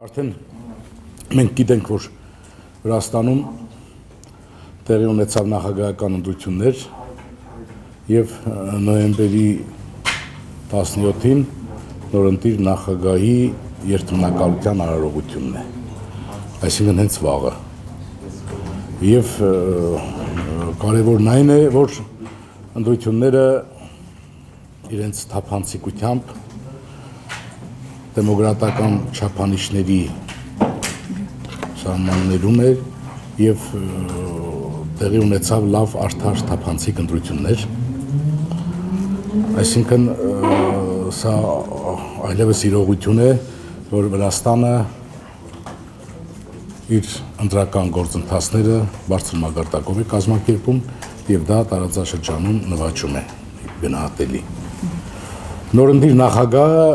Արդեն մենք գիտենք, որ Վրաստանում տեղի ունեցավ նախագահական ընտրություններ եւ նոյեմբերի 17-ին նորընտիր նախագահի երթմնակալության արարողությունն է, այսինքն հենց վաղը։ Եվ կարևորն այն է, որ ընտրությունները իրենց թափանցիկությամբ դեմոկրատական չափանիշների սահմաններում էր եւ տեղի ունեցավ լավ արդար թափանցիկ ընտրություններ, այսինքն սա այլևս իրողություն է, որ Վրաստանը իր ընտրական գործընթացները բարձր մակարդակով է կազմակերպում եւ դա տարածաշրջանում նվաճում է գնահատելի։ Նորընտիր նախագահը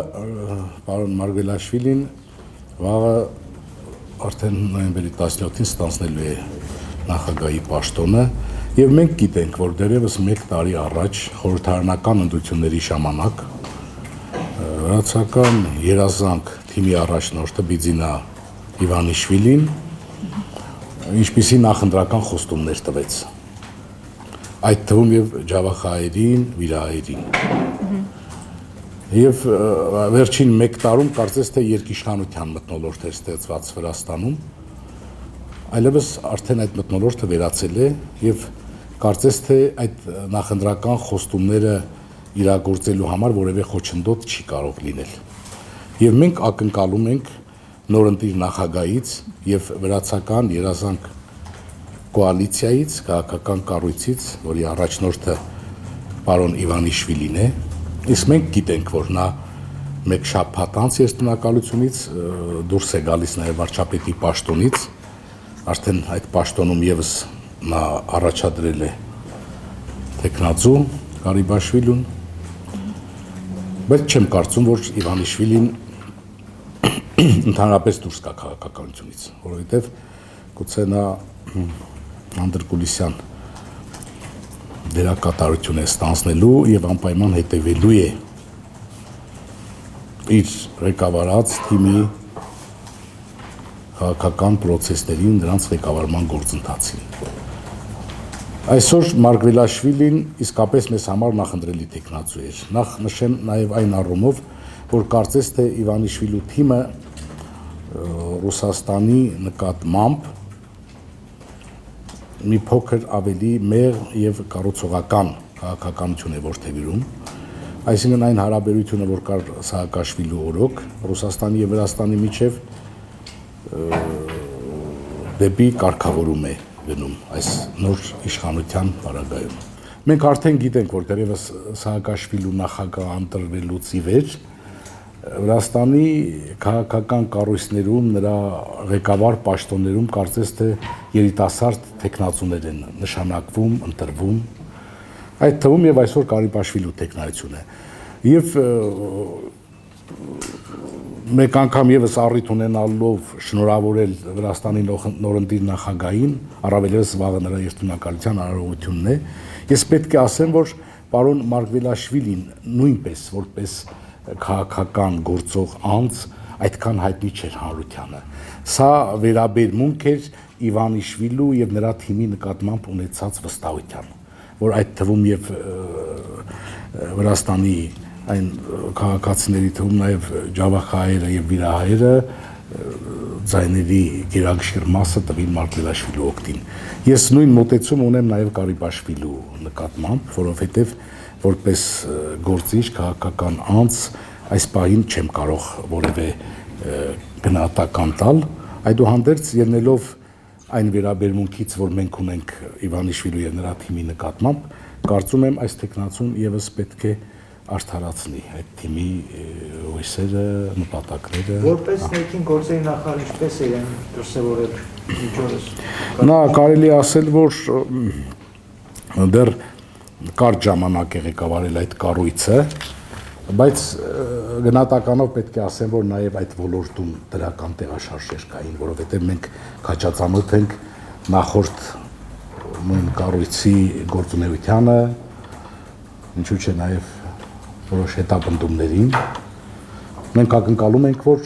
պարոն Մարգվելաշվիլին վաղը արդեն նոյեմբերի 17-ին ստանձնելու է նախագահի պաշտոնը եւ մենք գիտենք, որ դեռևս 1 տարի առաջ խորհրդարանական ընտրությունների ժամանակ վրացական երազանք թիմի առաջնորդը Բիձինա Իվանիշվիլին ինչպիսի նախընտրական խոստումներ տվեց, այդ թվում եւ ջավախայերին, վիրահայերին։ Եվ վերջին 1 տարում կարծես թե երկիշխանության մթնոլորտ էր ստեղծված Վրաստանում, այլևս արդեն այդ մթնոլորտը վերացել է եւ կարծես թե այդ նախընտրական խոստումները իրագործելու համար որևէ խոչընդոտ չի կարող լինել։ Եվ մենք ակնկալում ենք նորընտիր նախագահից եւ վրացական երազանք կոալիցիայից, քաղաքական կառույցից, որի առաջնորդը պարոն Իվանիշվիլին է, իսկ մենք գիտենք, որ նա մեկ շաբաթ անց երթմնակալությունից դուրս է գալիս նաև վարչապետի պաշտոնից, արդեն այդ պաշտոնում եւս նա առաջադրել է տեխնացու Ղարիբաշվիլին, բայց չեմ կարծում, որ Իվանիշվիլին ընդհանրապես դուրս գա քաղաքականությունից, որովհետեւ գուցե նա անդրկուլիսյան դերակատարություն է ստանձնելու եւ անպայման հետևելու է իր ղեկավարած թիմի քաղաքական պրոցեսներին, նրանց ղեկավարման գործընթացին։ Այսօր Մարգվելաշվիլին իսկապես մեզ համար նախընտրելի տեխնացու էր։ Նախ նշեմ նաեւ այն առումով, որ կարծես թե Իվանիշվիլու թիմը Ռուսաստանի նկատմամբ մի փոքր ավելի մեղ եւ կառուցողական քաղաքականություն է որդեգրում, այսինքն այն հարաբերությունը, որ կար Սահակաշվիլու օրոք Ռուսաստանի եւ Վրաստանի միջեւ դեպի կարգավորում է գնում այս նոր իշխանության պարագայում։ Մենք արդեն գիտենք, որ դեռևս Սահակաշվիլու նախագահ ընտրվելուց ի վեր Վրաստանի քաղաքական կառույցներում, նրա ղեկավար պաշտոններում կարծես թե երիտասարդ տեխնացուներ են նշանակվում, ընտրվում, այդ թվում եւ այսօր Ղարիբաշվիլու տեխնայություն է։ Եվ մեկ անգամ եւս առիթ ունենալով շնորհավորել Վրաստանի նորընտիր նախագահին, առավելևս վաղը նրա երթմնակալության արարողությունն է, ես պետք է ասեմ, որ պարոն Մարգվելաշվիլին նույնպես որպես քաղաքական գործող անձ այդքան հայտնի չէր հանրությանը։ Սա վերաբերմունք էր Իվանիշվիլու եւ նրա թիմի նկատմամբ ունեցած վստահության, որ այդ թվում եւ Վրաստանի այն քաղաքացիների թվում նաեւ ջավախայերը եւ վիրահայերը ձայների գերակշիռ մասը տվին Մարգվելաշվիլու օգտին։ Ես նույն մոտեցում ունեմ նաեւ Ղարիբաշվիլու նկատմամբ, որովհետեւ որպես գործիչ քաղաքական անձ այս պահին չեմ կարող որևէ գնահատական տալ, այդուհանդերձ ելնելով այն վերաբերմունքից, որ մենք ունենք Իվանիշվիլու եւ նրա թիմի նկատմամբ, կարծում եմ այս տեխնացուն եւս պետք է արդարացնի այդ թիմի հույսերը, նպատակները։ Որպես ներքին գործերի նախարար ինչպես է իրեն դրսևորել միջոցս։ Նա կարելի ասել, որ դեռ կարճ ժամանակ է ղեկավարել այդ կառույցը, բայց գնահատականով պետք է ասեմ, որ նաև այդ ոլորտում դրական տեղաշարժեր կային, որովհետև մենք քաջածանոթ ենք նախորդ նույն կառույցի գործունեությանը, ինչու՞ չէ նաև որոշ հետապնդումներին։ Մենք ակնկալում ենք, որ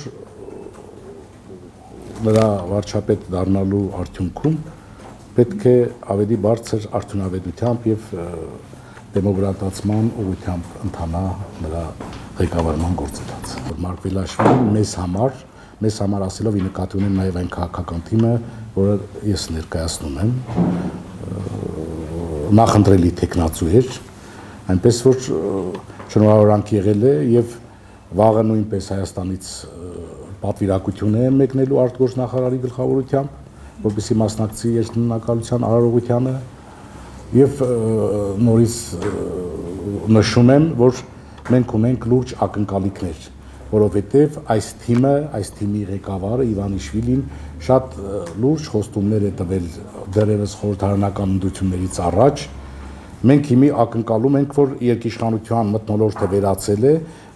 նրա վարչապետ դառնալու արդյունքում պետք է ավելի բարձր արդյունավետությամբ եւ դեմոկրատացման ուղղությամբ ընթանա նրա ղեկավարման գործընթացը։ Մարկ Վելաշվիլին մեզ համար ասելով ի նկատի ունեմ նաեւ այն քաղաքական թիմը, որը ես ներկայացնում եմ, նախընտրելի տեխնացու էր, այնպես որ շնորհավորանք եղել է եւ վաղը նույնպես Հայաստանից պատվիրակություն է մեկնելու արտգործնախարարի գլխավորությամբ, որպեսզի մասնակցի երկնակալության արարողությանը եւ նորից նշում եմ, որ մենք ունենք լուրջ ակնկալիքներ, որովհետեւ այս թիմի ղեկավարը Իվանիշվիլին շատ լուրջ խոստումներ է տվել դեռևս խորհրդարանական ընտրություններից առաջ։ Մենք հիմի ակնկալում ենք, որ երկիշխանության մթնոլորտը վերացել է,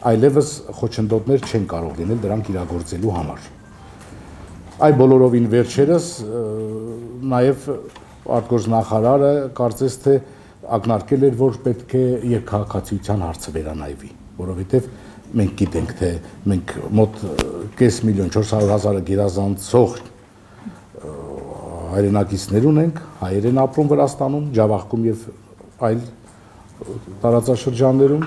այլևս խոչընդոտներ չեն կարող լինել դրանք իրագործելու համար։ Այ բոլորովին վերջերս նաև արտգործնախարարը կարծես թե ակնարկել էր, որ պետք է երկքաղաքացիության հարցը վերանայվի, որովհետև մենք գիտենք, թե մենք մոտ 5.400.000 գերազանցող հայրենակիցներ ունենք, հայեր են ապրում Վրաստանում, Ջավախքում եւ այլ տարածաշրջաններում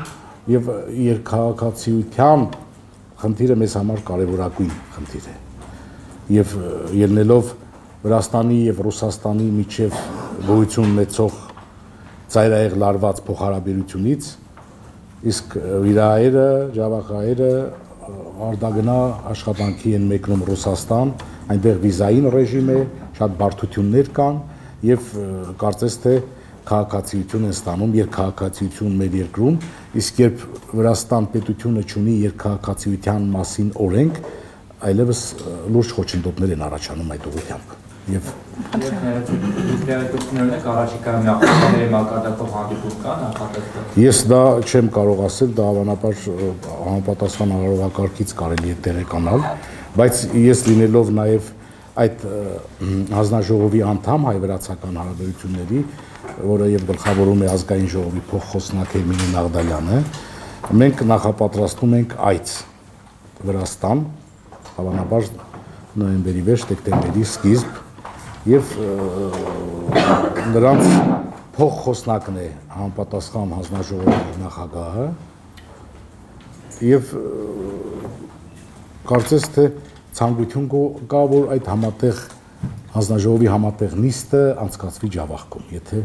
եւ երկքաղաքացիության խնդիրը մեզ համար կարևորագույն խնդիր է։ Եվ ելնելով Վրաստանի եւ Ռուսաստանի միջև գոյություն ունեցող ծայրահեղ լարված փոխհարաբերությունից, իսկ վիրահայերը, ջավախահայերը արտագնա աշխատանքի են մեկնում Ռուսաստան, այնտեղ վիզային ռեժիմ է, շատ բարդություններ կան եւ կարծես թե քաղաքացիություն են ստանում, երկքաղաքացիություն մեր երկրում, իսկ երբ Վրաստան պետությունը ունի երկքաղաքացիության մասին օրենք, այլևս լուրջ խոչընդոտներ են առաջանում այդ ուղղությամբ։ Եվ ես դա չեմ կարող ասել, դա հավանաբար համապատասխան արարողակարգից կարելի է տեղեկանալ, բայց ես լինելով նաև այդ հանձնաժողովի անդամ հայ-վրացական հարաբերությունների, որը եւ գլխավորում է ազգային ժողովի փոխխոսնակ Էրմինե Նաղդալյանը, մենք նախապատրաստում ենք այց Վրաստան, հավանաբար նոյեմբերի վերջ, դեկտեմբերի սկիզբ, եւ նրանց փոխխոսնակն է համապատասխան հանձնաժողովի նախագահը եւ կարծես թե ցանկություն կա, որ այդ համատեղ հանձնաժողովի համատեղ նիստը անցկացվի Ջավախքում, եթե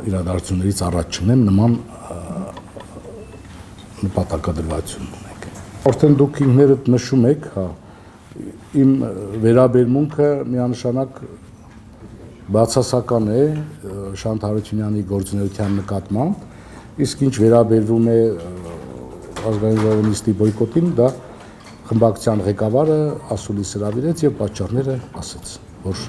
իրադարձություններից առաջ չնեմ նման նպատակադրվածություն ունենք։ Արդեն դուք ինքներդ նշում եք, իմ վերաբերմունքը միանշանակ բացասական է Շանթ Հարությունյանի գործունեության նկատմամբ, իսկ ինչ վերաբերվում է ազգային ժողովի նիստի բոյկոտին, դա խմբակցության ղեկավարը ասուլիս հրավիրեց եւ պատճառները ասեց, որ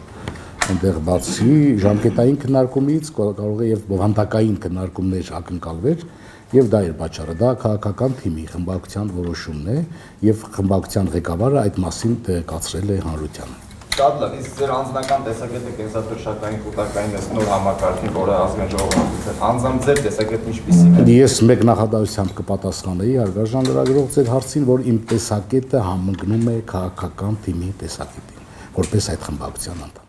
այնտեղ բացի ժամկետային քննարկումից կարող է եւ բովանդակային քննարկումներ ակնկալվեր եւ դա էր պատճառը, դա քաղաքական թիմի խմբակցության որոշումն է եւ խմբակցության ղեկավարը այդ մասին տեղեկացրել է հանրությանը։ Շատ լավ, իսկ ձեր անձնական տեսակետը կենսաթոշակային կൂട്ടակային նոր համակարգին, որը ազգային ժողովը անձամբ ձեր տեսակետն ինչպիսին է։ Ես մեկ նախադասությամբ կպատասխանեի հարգարժան լրագրող ձեր հարցին, որ իմ տեսակետը համընկնում է քաղաքական թիմի տեսակետին, որպես այդ խմբակցության անդամ։